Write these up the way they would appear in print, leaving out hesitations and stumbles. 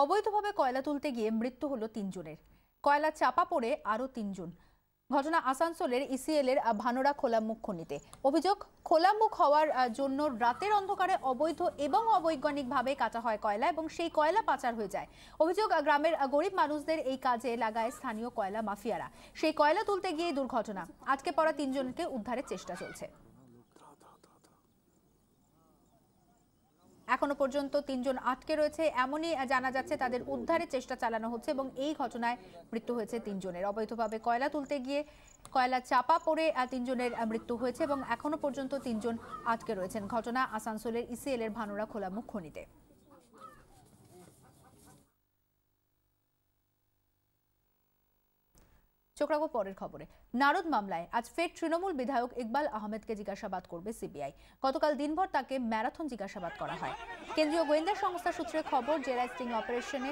অবৈধভাবে কয়লা তুলতে গিয়ে মৃত্যু হলো ৩ জনের। কয়লা চাপা পড়ে আরও ৩ জন। ঘটনা আসানসোলের ইসিএল এর ভানোরা খোলামুখ খনিতে। অভিযোগ, খোলামুখ হওয়ার জন্য রাতের অন্ধকারে অবৈধ এবং অবৈজ্ঞানিকভাবে কাটা হয় কয়লা এবং সেই কয়লা পাচার হয়ে যায়। অভিযোগ, গ্রামের গরিব মানুষদের এই কাজে লাগায় স্থানীয় কয়লা মাফিয়ারা। সেই কয়লা তুলতে গিয়ে দুর্ঘটনা। আটকে পড়া ৩ জনকে উদ্ধারের চেষ্টা চলছে। এখনো পর্যন্ত ৩ জন আটকে রয়েছে, এমনই জানা যাচ্ছে। তাদের উদ্ধারের চেষ্টা চালানো হচ্ছে এবং এই ঘটনায় মৃত্যু হয়েছে ৩ জনের। অবৈধভাবে কয়লা তুলতে গিয়ে কয়লা চাপা পড়ে ৩ জনের মৃত্যু হয়েছে এবং এখনো পর্যন্ত ৩ জন আটকে রয়েছেন। ঘটনা আসানসোলের ইসিএল এর ভানোরা খোলামুখ খনিতে। চোখ রাখবো পরের খবরে। নারদ মামলায় আজ ফের তৃণমূল বিধায়ক ইকবাল আহমেদকে জিজ্ঞাসাবাদ করবে সিবিআই। গতকাল দিনভর তাকে ম্যারাথন জিজ্ঞাসাবাদ করা হয়। কেন্দ্রীয় গোয়েন্দা সংস্থা সূত্রে খবর, জেরা স্টিং অপারেশনে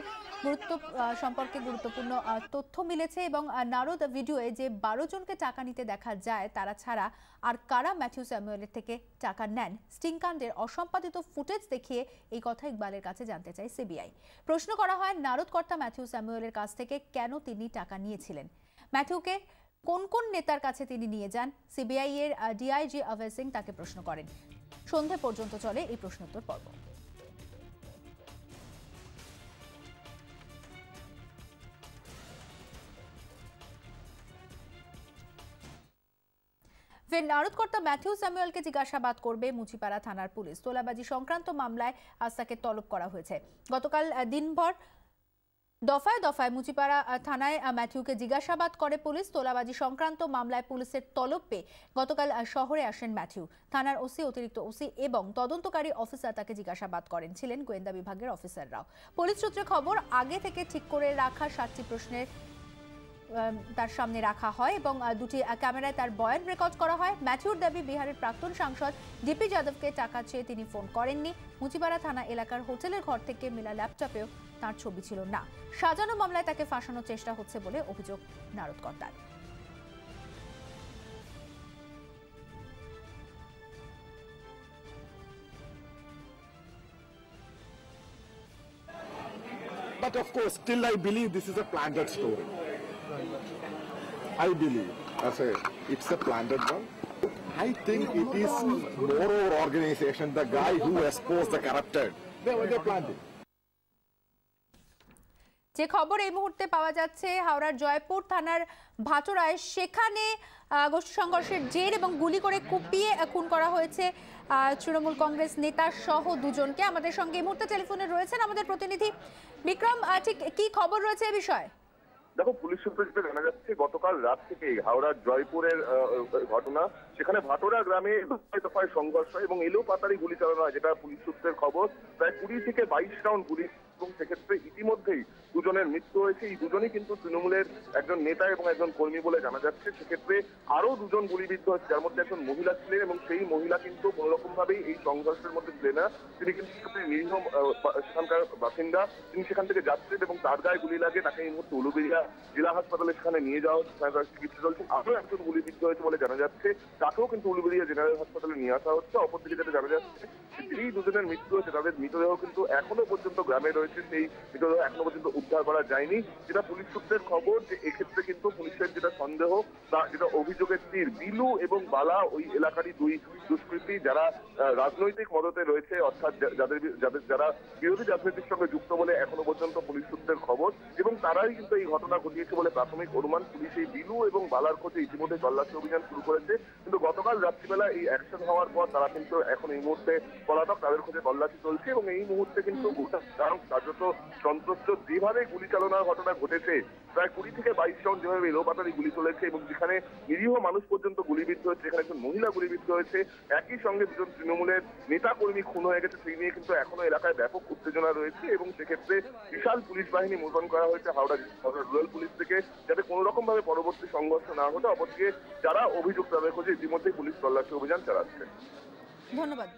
সম্পর্কে গুরুত্বপূর্ণ তথ্য মিলেছে এবং নারদ ভিডিওয়ে যে 12 জনকে টাকা নিতে দেখা যায় তারা ছাড়া আর কারা ম্যাথিউ স্যামুয়েলের থেকে টাকা নেন, স্টিং কাণ্ডের অসম্পাদিত ফুটেজ দেখিয়ে এই কথা ইকবালের কাছে জানতে চায় সিবিআই। প্রশ্ন করা হয়, নারদ কর্তা ম্যাথিউ স্যামুয়েলের কাছ থেকে কেন তিনি টাকা নিয়েছিলেন, ম্যাথিউকে কোন কোন নেতার কাছে তিনি নিয়ে যান। সিবিআই এর ডিআইজি অভয় সিং তাকে প্রশ্ন করেন। সন্ধে পর্যন্ত চলে এই প্রশ্নোত্তর পর্ব। ফের নারদকর্তা ম্যাথিউ স্যামুয়েলকে জিজ্ঞাসাবাদ করবে মুচিপাড়া থানার পুলিশ। তোলাবাজি সংক্রান্ত মামলায় আজ তাকে তলব করা হয়েছে। গতকাল দিনভর দফায় দফায় মুচিপাড়া থানায় ম্যাথিউকে জিজ্ঞাসাবাদ করে পুলিশ। তোলাবাজি সংক্রান্ত মামলায় পুলিশের তলব পেয়ে গতকাল শহরে আসেন ম্যাথিউ। থানার ওসি, অতিরিক্ত ওসি এবং তদন্তকারী অফিসার তাকে জিজ্ঞাসাবাদ করেন, ছিলেন গোয়েন্দা বিভাগের অফিসাররাও। পুলিশ সূত্রে খবর, আগে থেকে ঠিক করে রাখা 7টি প্রশ্নের তার সামনে রাখা হয় এবং 2টি ক্যামেরায় তার বয়ান রেকর্ড করা হয়। ম্যাথিউর দাবি, বিহারের প্রাক্তন সাংসদ ডিপি যাদবকে টাকা চেয়ে তিনি ফোন করেননি। মুচিপাড়া থানা এলাকার হোটেলের ঘর থেকে মেলা ল্যাপটপেও তার ছবি ছিল না। সাজানো মামলায় তাকে ফাঁসানোর চেষ্টা হচ্ছে বলে অভিযোগ নারদকর্তার। But of course, still I believe this is a planned story. I believe it's a planned one. I think it is more our organization, the guy who exposed the corrupted. They planned it. যে খবর এই মুহূর্তে পাওয়া যাচ্ছে হাওড়ার জয়পুর থানার ভাটোরায়, সেখানে গোষ্ঠী সংঘর্ষের জের এবং গুলি করে কুপিয়ে খুন করা হয়েছে তৃণমূল কংগ্রেস নেতা সহ 2 জনকে। আমাদের সঙ্গে এই মুহূর্তে টেলিফোনে রয়েছেন আমাদের প্রতিনিধি বিক্রম। ঠিক কি খবর রয়েছে এই বিষয়ে? দেখো, পুলিশ সূত্রে যেটা জানা যাচ্ছে, গতকাল রাত থেকে হাওড়ার জয়পুরের ঘটনা, সেখানে ভাটোরা গ্রামে দফায় দফায় সংঘর্ষ এবং এলো পাতারি গুলি চালানো হয়, যেটা পুলিশ সূত্রের খবর। প্রায় 20 থেকে 22 রাউন্ড গুলি, এবং সেক্ষেত্রে ইতিমধ্যেই 2 জনের মৃত্যু হয়েছে। এই 2 জনই কিন্তু তৃণমূলের একজন নেতা এবং একজন কর্মী বলে জানা যাচ্ছে। সেক্ষেত্রে আরো 2 জন গুলিবিদ্ধ হয়েছে, যার মধ্যে একজন মহিলা ছিলেন এবং সেই মহিলা কিন্তু কোন রকম ভাবেই এই সংঘর্ষের মধ্যে ছিলেন না। তিনি কিন্তু নিরীহ সেখানকার বাসিন্দা, তিনি সেখান থেকে যাচ্ছেন এবং তার গায়ে গুলি লাগে। তাকে এই মুহূর্তে উলুবেড়িয়া জেলা হাসপাতালে সেখানে নিয়ে যাওয়া হচ্ছে, চিকিৎসা চলছে। আরো একজন গুলিবিদ্ধ হয়েছে বলে জানা যাচ্ছে, তাকেও কিন্তু উলুবেড়িয়া জেনারেল হাসপাতালে নিয়ে আসা হচ্ছে। অপরদিকে যেটা জানা যাচ্ছে, এই 2 জনের মৃত্যু হয়েছে, তাদের মৃতদেহ কিন্তু এখনো পর্যন্ত গ্রামে রয়েছে, সেই মৃতদেহ এখনো পর্যন্ত উদ্ধার করা যায়নি। যেটা পুলিশ সূত্রের খবর, যে এক্ষেত্রে কিন্তু পুলিশের যেটা সন্দেহ বা যেটা অভিযোগের তীর, বিলু এবং বালা ওই এলাকারই 2 দুষ্কৃতী, যারা রাজনৈতিক মদতে রয়েছে, অর্থাৎ যারা বিরোধী রাজনীতির সঙ্গে যুক্ত বলে এখনো পর্যন্ত পুলিশ সূত্রের খবর, এবং তারাই কিন্তু এই ঘটনা ঘটিয়েছে বলে প্রাথমিক অনুমান। পুলিশ এই বিলু এবং বালার খোঁজে ইতিমধ্যে তল্লাশি অভিযান শুরু করেছে, কিন্তু গতকাল রাত্রিবেলা এই অ্যাকশন হওয়ার পর তারা কিন্তু এখন এই মুহূর্তে পলাতক, তাদের খোঁজে তল্লাশি চলছে এবং এই মুহূর্তে কিন্তু গোটা গ্রাম কার্যত সন্ত্রস্ত। যেভাবে গুলি চালনার ঘটনা ঘটেছে, প্রায় 20 থেকে 22 রাউন্ড যেভাবে এলোপাতারি গুলি চলেছে এবং যেখানে নিরীহ মানুষ পর্যন্ত গুলিবিদ্ধ হয়েছে, যেখানে একজন মহিলা গুলিবিদ্ধ হয়েছে, একই সঙ্গে 2 জন তৃণমূলের নেতা কর্মী খুন হয়ে গেছে, সেই নিয়ে কিন্তু এখনো এলাকায় ব্যাপক উত্তেজনা রয়েছে এবং সেক্ষেত্রে বিশাল পুলিশ বাহিনী মোতায়েন করা হয়েছে হাওড়া রুরাল পুলিশ থেকে, যাতে কোনো রকম ভাবে পরবর্তী সংঘর্ষ না ঘটে। অপরদিকে যারা অভিযুক্ত তাদের খোঁজে ইতিমধ্যেই পুলিশ তল্লাশি অভিযান চালাচ্ছে। ধন্যবাদ।